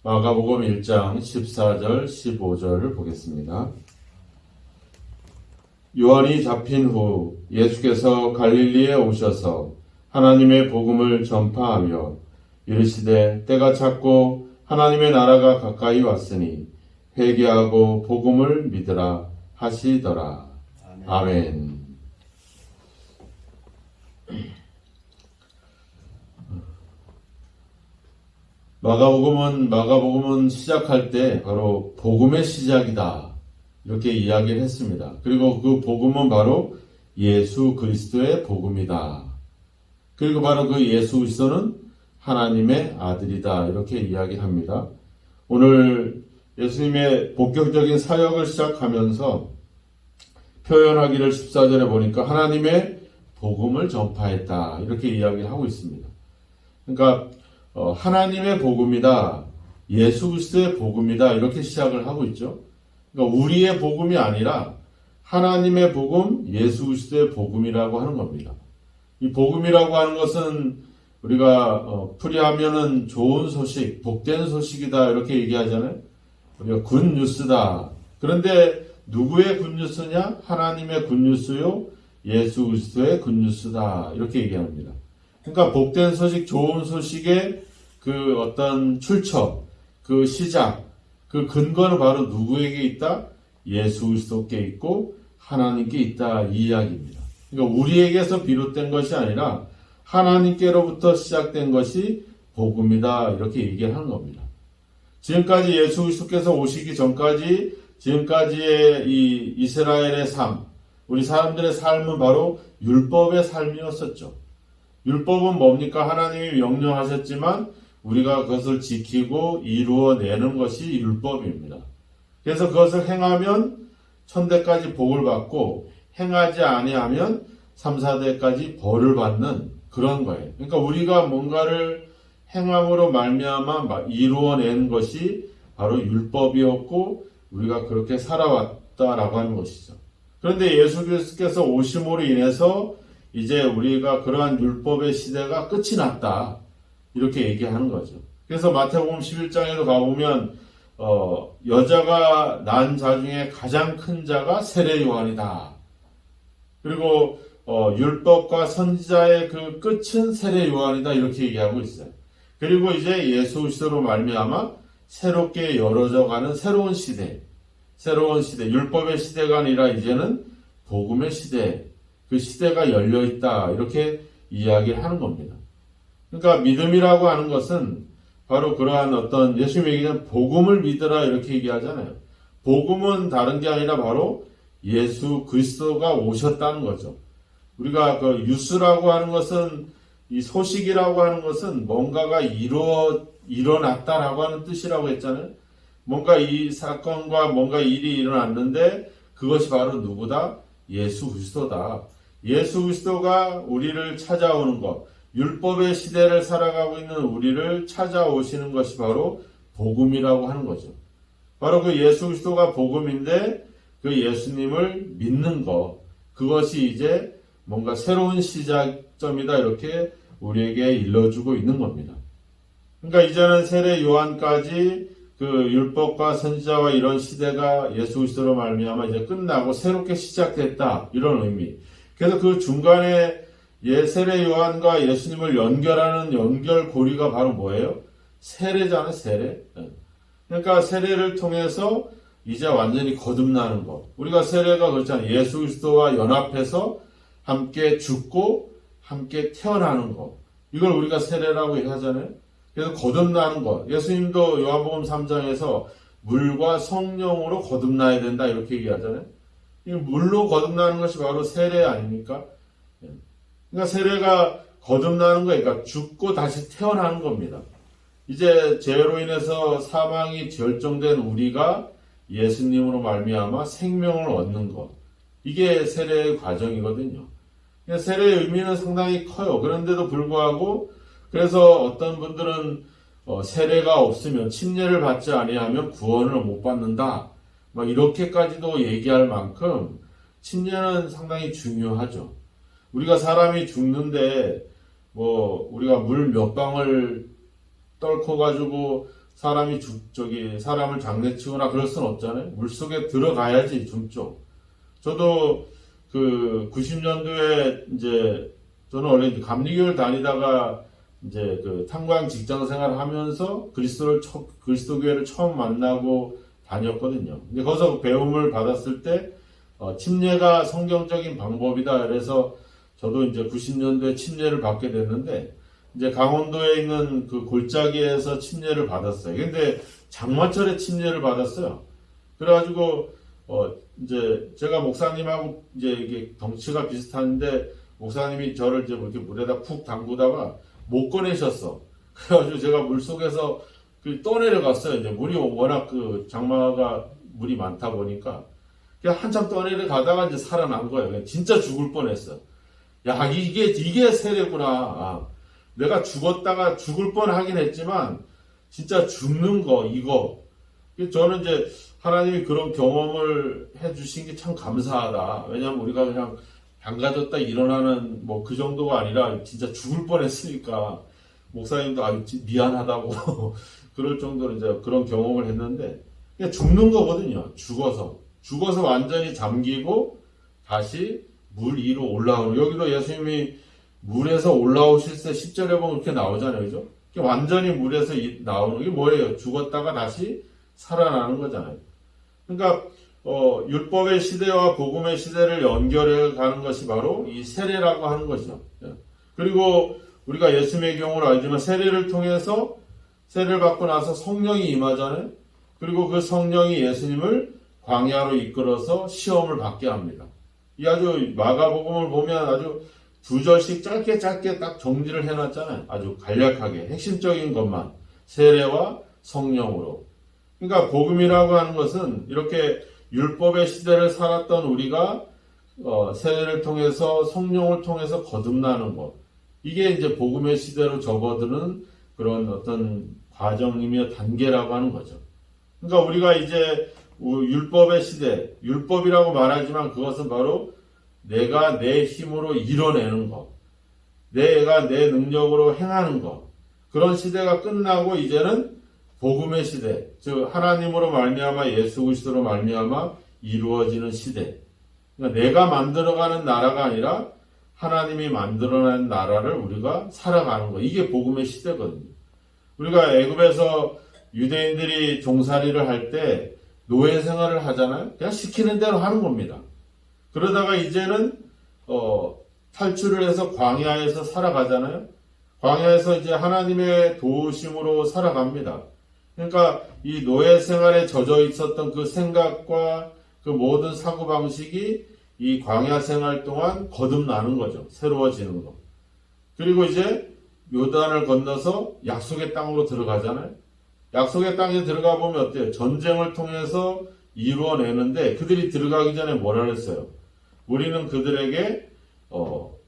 마가복음 1장 14절 15절을 보겠습니다. 요한이 잡힌 후 예수께서 갈릴리에 오셔서 하나님의 복음을 전파하며 이르시되 때가 찼고 하나님의 나라가 가까이 왔으니 회개하고 복음을 믿으라 하시더라. 아멘. 마가복음은 시작할 때 바로 복음의 시작이다 이렇게 이야기를 했습니다. 그리고 그 복음은 바로 예수 그리스도의 복음이다. 그리고 바로 그 예수 그리스도는 하나님의 아들이다 이렇게 이야기합니다. 오늘 예수님의 본격적인 사역을 시작하면서 표현하기를 14절에 보니까 하나님의 복음을 전파했다 이렇게 이야기를 하고 있습니다. 그러니까 하나님의 복음이다, 예수 그리스도의 복음이다 이렇게 시작을 하고 있죠. 그러니까 우리의 복음이 아니라 하나님의 복음, 예수 그리스도의 복음이라고 하는 겁니다. 이 복음이라고 하는 것은 우리가 풀이하면은 좋은 소식, 복된 소식이다 이렇게 얘기하잖아요. 우리가 굿뉴스다. 그런데 누구의 굿뉴스냐? 하나님의 굿뉴스요, 예수 그리스도의 굿뉴스다 이렇게 얘기합니다. 그러니까 복된 소식, 좋은 소식의 그 어떤 출처, 그 시작, 그 근거는 바로 누구에게 있다? 예수 그리스도께 있고 하나님께 있다 이 이야기입니다. 그러니까 우리에게서 비롯된 것이 아니라 하나님께로부터 시작된 것이 복음이다 이렇게 얘기를 하는 겁니다. 지금까지 예수 그리스도께서 오시기 전까지 지금까지의 이 이스라엘의 삶, 우리 사람들의 삶은 바로 율법의 삶이었었죠. 율법은 뭡니까? 하나님이 명령하셨지만 우리가 그것을 지키고 이루어내는 것이 율법입니다. 그래서 그것을 행하면 천대까지 복을 받고 행하지 아니하면 3, 4대까지 벌을 받는 그런 거예요. 그러니까 우리가 뭔가를 행함으로 말미암아 이루어낸 것이 바로 율법이었고 우리가 그렇게 살아왔다라고 하는 것이죠. 그런데 예수 그리스도께서 오심으로 인해서 이제 우리가 그러한 율법의 시대가 끝이 났다 이렇게 얘기하는 거죠. 그래서 마태복음 11장에도 가보면 여자가 난 자 중에 가장 큰 자가 세례 요한이다. 그리고 율법과 선지자의 그 끝은 세례 요한이다 이렇게 얘기하고 있어요. 그리고 이제 예수 그리스도로 말미암아 새롭게 열어져가는 새로운 시대, 율법의 시대가 아니라 이제는 복음의 시대, 그 시대가 열려있다 이렇게 이야기를 하는 겁니다. 그러니까 믿음이라고 하는 것은 바로 그러한 어떤 예수님이 얘기하는 복음을 믿으라 이렇게 얘기하잖아요. 복음은 다른 게 아니라 바로 예수 그리스도가 오셨다는 거죠. 우리가 그 뉴스라고 하는 것은 이 소식이라고 하는 것은 뭔가가 일어났다라고 하는 뜻이라고 했잖아요. 뭔가 이 사건과 뭔가 일이 일어났는데 그것이 바로 누구다? 예수 그리스도다. 예수 그리스도가 우리를 찾아오는 것, 율법의 시대를 살아가고 있는 우리를 찾아오시는 것이 바로 복음이라고 하는 거죠. 바로 그 예수 그리스도가 복음인데 그 예수님을 믿는 것, 그것이 이제 뭔가 새로운 시작점이다 이렇게 우리에게 일러주고 있는 겁니다. 그러니까 이제는 세례 요한까지 그 율법과 선지자와 이런 시대가 예수 그리스도로 말미암아 이제 끝나고 새롭게 시작됐다 이런 의미. 그래서 그 중간에 세례 요한과 예수님을 연결하는 연결고리가 바로 뭐예요? 세례잖아요, 세례. 그러니까 세례를 통해서 이제 완전히 거듭나는 것. 우리가 세례가 그렇잖아요. 예수 그리스도와 연합해서 함께 죽고 함께 태어나는 것. 이걸 우리가 세례라고 얘기하잖아요. 그래서 거듭나는 것. 예수님도 요한복음 3장에서 물과 성령으로 거듭나야 된다 이렇게 얘기하잖아요. 이 물로 거듭나는 것이 바로 세례 아닙니까? 그러니까 세례가 거듭나는 거예요. 그러니까 죽고 다시 태어나는 겁니다. 이제 죄로 인해서 사망이 결정된 우리가 예수님으로 말미암아 생명을 얻는 것. 이게 세례의 과정이거든요. 세례의 의미는 상당히 커요. 그런데도 불구하고 그래서 어떤 분들은 세례가 없으면 침례를 받지 아니하면 구원을 못 받는다. 막 이렇게까지도 얘기할 만큼 침례는 상당히 중요하죠. 우리가 사람이 죽는데 우리가 물 몇 방울 떨궈 가지고 사람을 장례치거나 그럴 순 없잖아요. 물속에 들어가야지, 줌쪽. 저도 그 90년도에 이제 저는 원래 이제 감리교를 다니다가 이제 그 탄광 직장 생활을 하면서 그리스도교회를 처음 만나고 다녔거든요. 근데 거기서 배움을 받았을 때 침례가 성경적인 방법이다. 그래서 저도 이제 90년도에 침례를 받게 됐는데 이제 강원도에 있는 그 골짜기에서 침례를 받았어요. 근데 장마철에 침례를 받았어요. 그래가지고 이제 제가 목사님하고 이제 이게 덩치가 비슷한데 목사님이 저를 이제 이렇게 물에다 푹 담그다가 못 꺼내셨어. 그래가지고 제가 물 속에서 떠내려갔어요. 이제 물이 워낙 그 장마가 물이 많다 보니까 그냥 한참 떠내려가다가 이제 살아난 거예요. 진짜 죽을 뻔했어. 야, 이게 세례구나. 내가 죽었다가 죽을 뻔하긴 했지만 진짜 죽는 거 이거. 저는 이제 하나님이 그런 경험을 해주신 게 참 감사하다. 왜냐면 우리가 그냥 방가졌다 일어나는 뭐 그 정도가 아니라 진짜 죽을 뻔했으니까 목사님도 미안하다고 그럴 정도로 이제 그런 경험을 했는데 그냥 죽는 거거든요. 죽어서 완전히 잠기고 다시 물 위로 올라오는. 여기도 예수님이 물에서 올라오실 때 10절에 보면 그렇게 나오잖아요. 그죠? 완전히 물에서 나오는 게 뭐예요? 죽었다가 다시 살아나는 거잖아요. 그러니까 율법의 시대와 복음의 시대를 연결해 가는 것이 바로 이 세례라고 하는 것이죠. 그리고 우리가 예수님의 경우를 알지만 세례를 통해서 세례를 받고 나서 성령이 임하잖아요. 그리고 그 성령이 예수님을 광야로 이끌어서 시험을 받게 합니다. 이 아주 마가복음을 보면 아주 2절씩 짧게 딱 정리를 해놨잖아요. 아주 간략하게 핵심적인 것만 세례와 성령으로. 그러니까 복음이라고 하는 것은 이렇게 율법의 시대를 살았던 우리가 세례를 통해서 성령을 통해서 거듭나는 것. 이게 이제 복음의 시대로 접어드는 그런 어떤 과정이며 단계라고 하는 거죠. 그러니까 우리가 이제 율법의 시대, 율법이라고 말하지만 그것은 바로 내가 내 힘으로 이뤄내는 것, 내가 내 능력으로 행하는 것, 그런 시대가 끝나고 이제는 복음의 시대, 즉 하나님으로 말미암아 예수 그리스도로 말미암아 이루어지는 시대. 그러니까 내가 만들어가는 나라가 아니라 하나님이 만들어낸 나라를 우리가 살아가는 거. 이게 복음의 시대거든요. 우리가 애굽에서 유대인들이 종살이를 할 때 노예 생활을 하잖아요. 그냥 시키는 대로 하는 겁니다. 그러다가 이제는 탈출을 해서 광야에서 살아가잖아요. 광야에서 이제 하나님의 도우심으로 살아갑니다. 그러니까 이 노예 생활에 젖어 있었던 그 생각과 그 모든 사고방식이 이 광야 생활 동안 거듭나는 거죠. 새로워지는 거. 그리고 이제 요단을 건너서 약속의 땅으로 들어가잖아요. 약속의 땅에 들어가 보면 어때요? 전쟁을 통해서 이루어내는데 그들이 들어가기 전에 뭐라 그랬어요? 우리는 그들에게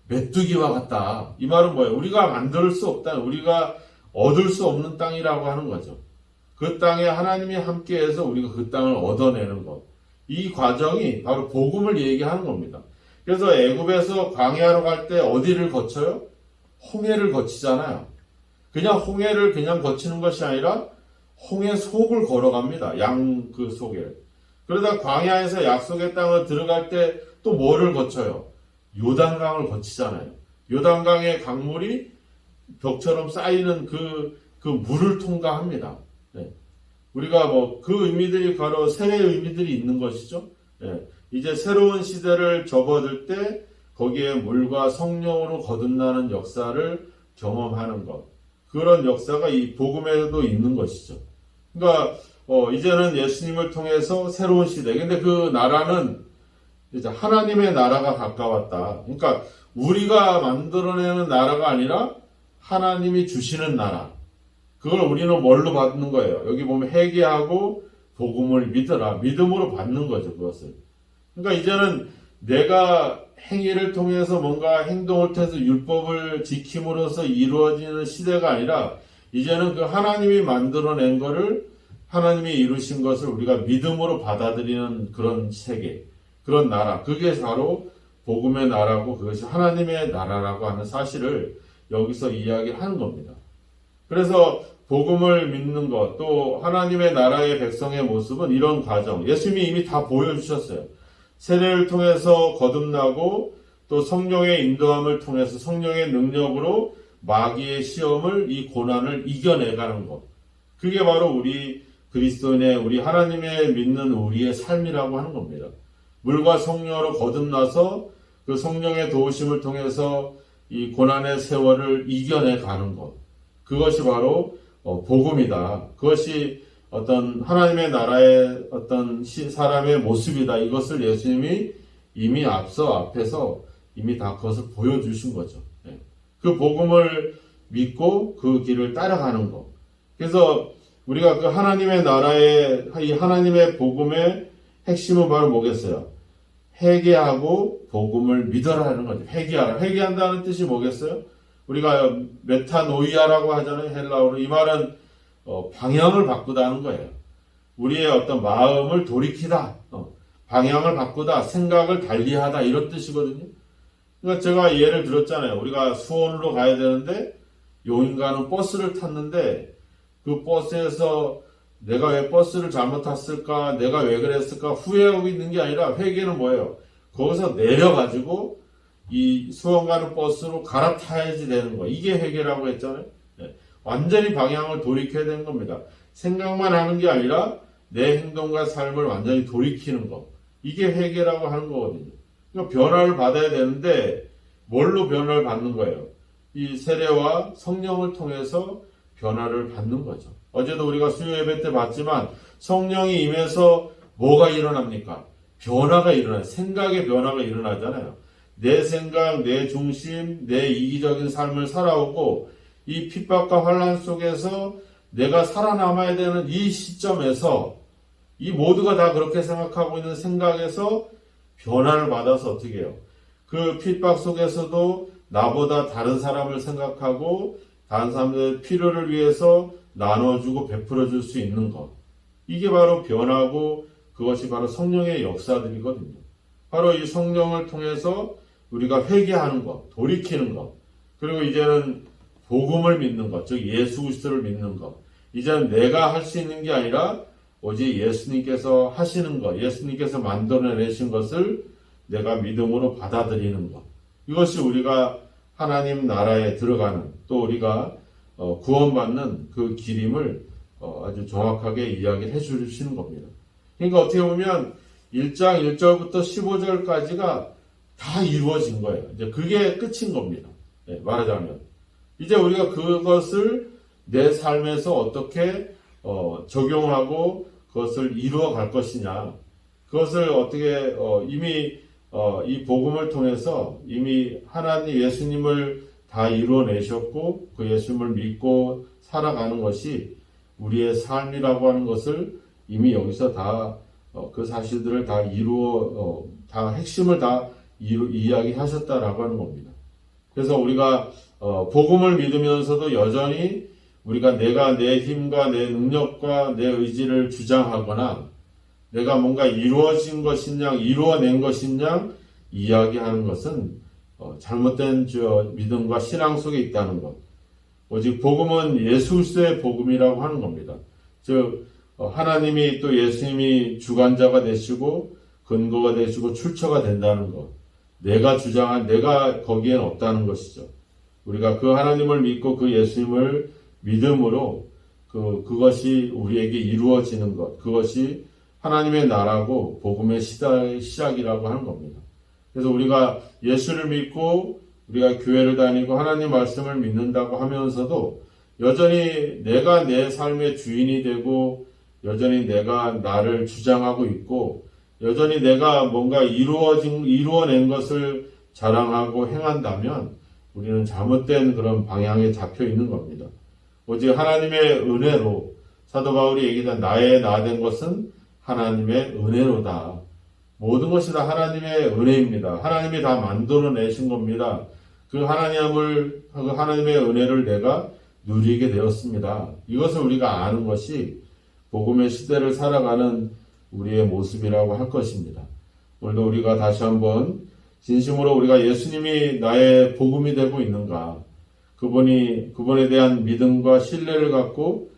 메뚜기와 같다. 이 말은 뭐예요? 우리가 만들 수 없다. 우리가 얻을 수 없는 땅이라고 하는 거죠. 그 땅에 하나님이 함께해서 우리가 그 땅을 얻어내는 것. 이 과정이 바로 복음을 얘기하는 겁니다. 그래서 애굽에서 광야로 갈 때 어디를 거쳐요? 홍해를 거치잖아요. 그냥 홍해를 그냥 거치는 것이 아니라 홍해 속을 걸어갑니다. 양 그 속에. 그러다 광야에서 약속의 땅을 들어갈 때 또 뭐를 거쳐요? 요단강을 거치잖아요. 요단강의 강물이 벽처럼 쌓이는 그 물을 통과합니다. 네. 우리가 그 의미들이 바로 세례의 의미들이 있는 것이죠. 네. 이제 새로운 시대를 접어들 때 거기에 물과 성령으로 거듭나는 역사를 경험하는 것. 그런 역사가 이 복음에도 있는 것이죠. 그러니까 이제는 예수님을 통해서 새로운 시대. 근데 그 나라는 이제 하나님의 나라가 가까웠다. 그러니까 우리가 만들어내는 나라가 아니라 하나님이 주시는 나라. 그걸 우리는 뭘로 받는 거예요? 여기 보면 회개하고 복음을 믿어라. 믿음으로 받는 거죠, 그것을. 그러니까 이제는 내가 행위를 통해서 뭔가 행동을 통해서 율법을 지킴으로써 이루어지는 시대가 아니라 이제는 그 하나님이 만들어낸 거를 하나님이 이루신 것을 우리가 믿음으로 받아들이는 그런 세계, 그런 나라. 그게 바로 복음의 나라고 그것이 하나님의 나라라고 하는 사실을 여기서 이야기하는 겁니다. 그래서 복음을 믿는 것, 또 하나님의 나라의 백성의 모습은 이런 과정, 예수님이 이미 다 보여주셨어요. 세례를 통해서 거듭나고 또 성령의 인도함을 통해서 성령의 능력으로 마귀의 시험을, 이 고난을 이겨내가는 것. 그게 바로 우리 그리스도인의, 우리 하나님의 믿는 우리의 삶이라고 하는 겁니다. 물과 성령으로 거듭나서 그 성령의 도우심을 통해서 이 고난의 세월을 이겨내가는 것. 그것이 바로 복음이다. 그것이 어떤 하나님의 나라의 어떤 사람의 모습이다. 이것을 예수님이 이미 앞에서 이미 다 그것을 보여주신 거죠. 그 복음을 믿고 그 길을 따라가는 것. 그래서 우리가 그 하나님의 나라의, 이 하나님의 복음의 핵심은 바로 뭐겠어요? 회개하고 복음을 믿어라는 거죠. 회개하라. 회개한다는 뜻이 뭐겠어요? 우리가 메타노이아라고 하잖아요. 헬라어로. 이 말은 방향을 바꾸다는 거예요. 우리의 어떤 마음을 돌이키다. 방향을 바꾸다. 생각을 달리하다. 이런 뜻이거든요. 그러니까 제가 예를 들었잖아요. 우리가 수원으로 가야 되는데 용인가는 버스를 탔는데 그 버스에서 내가 왜 버스를 잘못 탔을까? 내가 왜 그랬을까? 후회하고 있는 게 아니라 회개는 뭐예요? 거기서 내려가지고 이 수원 가는 버스로 갈아타야지 되는 거. 이게 회개라고 했잖아요. 완전히 방향을 돌이켜야 되는 겁니다. 생각만 하는 게 아니라 내 행동과 삶을 완전히 돌이키는 거. 이게 회개라고 하는 거거든요. 그러니까 변화를 받아야 되는데 뭘로 변화를 받는 거예요? 이 세례와 성령을 통해서 변화를 받는 거죠. 어제도 우리가 수요 예배 때 봤지만 성령이 임해서 뭐가 일어납니까? 변화가 일어나요. 생각의 변화가 일어나잖아요. 내 생각, 내 중심, 내 이기적인 삶을 살아오고 이 핍박과 환난 속에서 내가 살아남아야 되는 이 시점에서 이 모두가 다 그렇게 생각하고 있는 생각에서 변화를 받아서 어떻게 해요? 그 핍박 속에서도 나보다 다른 사람을 생각하고 다른 사람들의 필요를 위해서 나눠주고 베풀어줄 수 있는 것. 이게 바로 변하고 그것이 바로 성령의 역사들이거든요. 바로 이 성령을 통해서 우리가 회개하는 것, 돌이키는 것, 그리고 이제는 복음을 믿는 것, 즉 예수 그리스도를 믿는 것. 이제는 내가 할 수 있는 게 아니라 오직 예수님께서 하시는 것, 예수님께서 만들어내신 것을 내가 믿음으로 받아들이는 것. 이것이 우리가 하나님 나라에 들어가는, 또 우리가 구원받는 그 길임을 아주 정확하게 이야기를 해주시는 겁니다. 그러니까 어떻게 보면 1장 1절부터 15절까지가 다 이루어진 거예요. 이제 그게 끝인 겁니다. 말하자면. 이제 우리가 그것을 내 삶에서 어떻게 적용하고 그것을 이루어 갈 것이냐. 그것을 어떻게 이미 이 복음을 통해서 이미 하나님 예수님을 다 이루어내셨고 그 예수님을 믿고 살아가는 것이 우리의 삶이라고 하는 것을 이미 여기서 다 그 사실들을 다 다 핵심을 다 이야기하셨다라고 하는 겁니다. 그래서 우리가 복음을 믿으면서도 여전히 우리가 내가 내 힘과 내 능력과 내 의지를 주장하거나 내가 뭔가 이루어진 것이냐 이루어낸 것이냐 이야기하는 것은 잘못된 믿음과 신앙 속에 있다는 것. 오직 복음은 예수 그리스도의 복음이라고 하는 겁니다. 즉 하나님이 또 예수님이 주관자가 되시고 근거가 되시고 출처가 된다는 것. 내가 주장한 내가 거기엔 없다는 것이죠. 우리가 그 하나님을 믿고 그 예수님을 믿음으로 그것이 우리에게 이루어지는 것. 그것이 하나님의 나라고 복음의 시작이라고 하는 겁니다. 그래서 우리가 예수를 믿고 우리가 교회를 다니고 하나님 말씀을 믿는다고 하면서도 여전히 내가 내 삶의 주인이 되고 여전히 내가 나를 주장하고 있고 여전히 내가 뭔가 이루어낸 것을 자랑하고 행한다면 우리는 잘못된 그런 방향에 잡혀 있는 겁니다. 오직 하나님의 은혜로 사도 바울이 얘기한 나의 나 된 것은 하나님의 은혜로다. 모든 것이 다 하나님의 은혜입니다. 하나님이 다 만들어내신 겁니다. 그 하나님의 은혜를 내가 누리게 되었습니다. 이것을 우리가 아는 것이 복음의 시대를 살아가는 우리의 모습이라고 할 것입니다. 오늘도 우리가 다시 한번 진심으로 우리가 예수님이 나의 복음이 되고 있는가? 그분에 대한 믿음과 신뢰를 갖고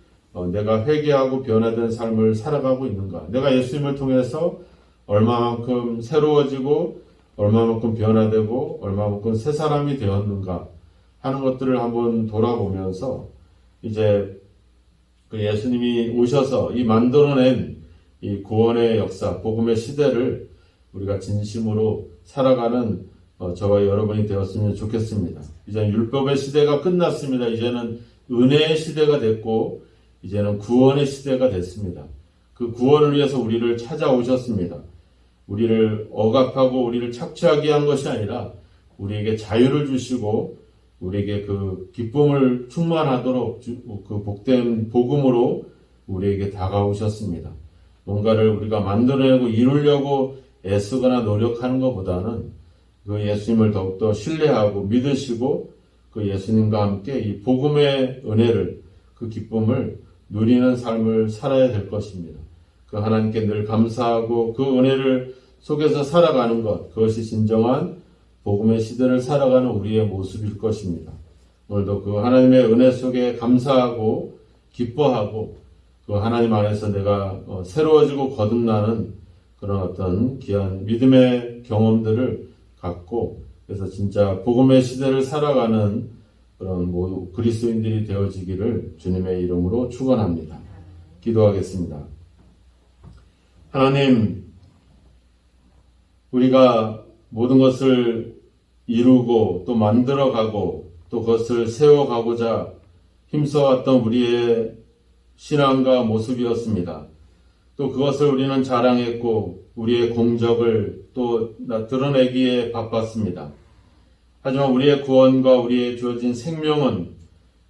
내가 회개하고 변화된 삶을 살아가고 있는가? 내가 예수님을 통해서 얼마만큼 새로워지고 얼마만큼 변화되고 얼마만큼 새 사람이 되었는가 하는 것들을 한번 돌아보면서 이제 그 예수님이 오셔서 이 만들어낸 이 구원의 역사, 복음의 시대를 우리가 진심으로 살아가는 저와 여러분이 되었으면 좋겠습니다. 이제 율법의 시대가 끝났습니다. 이제는 은혜의 시대가 됐고 이제는 구원의 시대가 됐습니다. 그 구원을 위해서 우리를 찾아오셨습니다. 우리를 억압하고 우리를 착취하게 한 것이 아니라 우리에게 자유를 주시고 우리에게 그 기쁨을 충만하도록 그 복된 복음으로 우리에게 다가오셨습니다. 뭔가를 우리가 만들어내고 이루려고 애쓰거나 노력하는 것보다는 그 예수님을 더욱더 신뢰하고 믿으시고 그 예수님과 함께 이 복음의 은혜를, 그 기쁨을 누리는 삶을 살아야 될 것입니다. 그 하나님께 늘 감사하고 그 은혜를 속에서 살아가는 것, 그것이 진정한 복음의 시대를 살아가는 우리의 모습일 것입니다. 오늘도 그 하나님의 은혜 속에 감사하고 기뻐하고 그 하나님 안에서 내가 새로워지고 거듭나는 그런 어떤 귀한 믿음의 경험들을 갖고 그래서 진짜 복음의 시대를 살아가는 그런 모두 그리스도인들이 되어지기를 주님의 이름으로 축원합니다. 기도하겠습니다. 하나님, 우리가 모든 것을 이루고 또 만들어가고 또 그것을 세워가고자 힘써왔던 우리의 신앙과 모습이었습니다. 또 그것을 우리는 자랑했고 우리의 공적을 또 드러내기에 바빴습니다. 하지만 우리의 구원과 우리의 주어진 생명은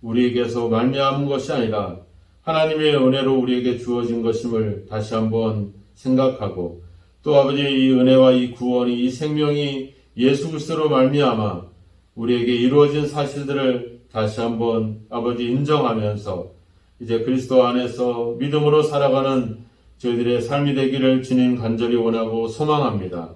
우리에게서 말미암은 것이 아니라 하나님의 은혜로 우리에게 주어진 것임을 다시 한번 생각하고 또 아버지 이 은혜와 이 구원이 이 생명이 예수 그리스도로 말미암아 우리에게 이루어진 사실들을 다시 한번 아버지 인정하면서 이제 그리스도 안에서 믿음으로 살아가는 저희들의 삶이 되기를 주님 간절히 원하고 소망합니다.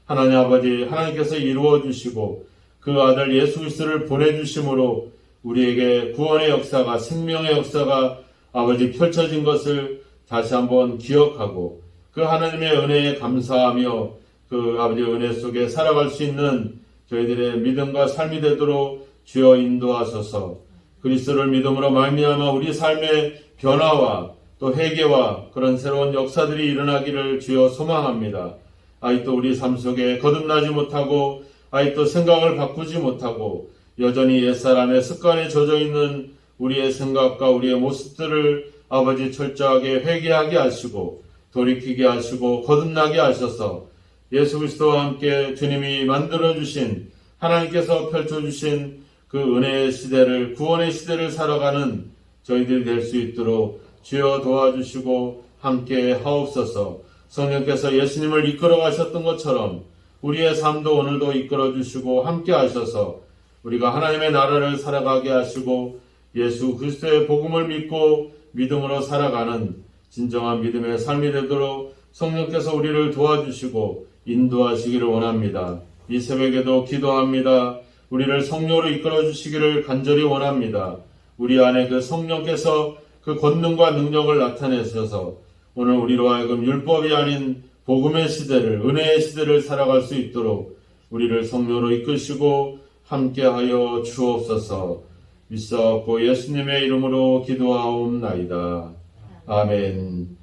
하나님 아버지, 하나님께서 이루어 주시고 그 아들 예수 그리스도를 보내주심으로 우리에게 구원의 역사가, 생명의 역사가 아버지 펼쳐진 것을 다시 한번 기억하고 그 하나님의 은혜에 감사하며 그 아버지의 은혜 속에 살아갈 수 있는 저희들의 믿음과 삶이 되도록 주여 인도하소서. 그리스도를 믿음으로 말미암아 우리 삶의 변화와 또 회개와 그런 새로운 역사들이 일어나기를 주여 소망합니다. 아직도 우리 삶 속에 거듭나지 못하고 아직도 생각을 바꾸지 못하고 여전히 옛사람의 습관에 젖어 있는 우리의 생각과 우리의 모습들을 아버지 철저하게 회개하게 하시고 돌이키게 하시고 거듭나게 하셔서 예수 그리스도와 함께 주님이 만들어주신 하나님께서 펼쳐주신 그 은혜의 시대를 구원의 시대를 살아가는 저희들이 될 수 있도록 주여 도와주시고 함께 하옵소서. 성령께서 예수님을 이끌어 가셨던 것처럼 우리의 삶도 오늘도 이끌어 주시고 함께 하셔서 우리가 하나님의 나라를 살아가게 하시고 예수 그리스도의 복음을 믿고 믿음으로 살아가는 진정한 믿음의 삶이 되도록 성령께서 우리를 도와주시고 인도하시기를 원합니다. 이 새벽에도 기도합니다. 우리를 성령으로 이끌어 주시기를 간절히 원합니다. 우리 안에 그 성령께서 그 권능과 능력을 나타내셔서 오늘 우리로 하여금 율법이 아닌 복음의 시대를, 은혜의 시대를 살아갈 수 있도록 우리를 성령으로 이끄시고 함께하여 주옵소서. 믿사옵고 예수님의 이름으로 기도하옵나이다. 아멘.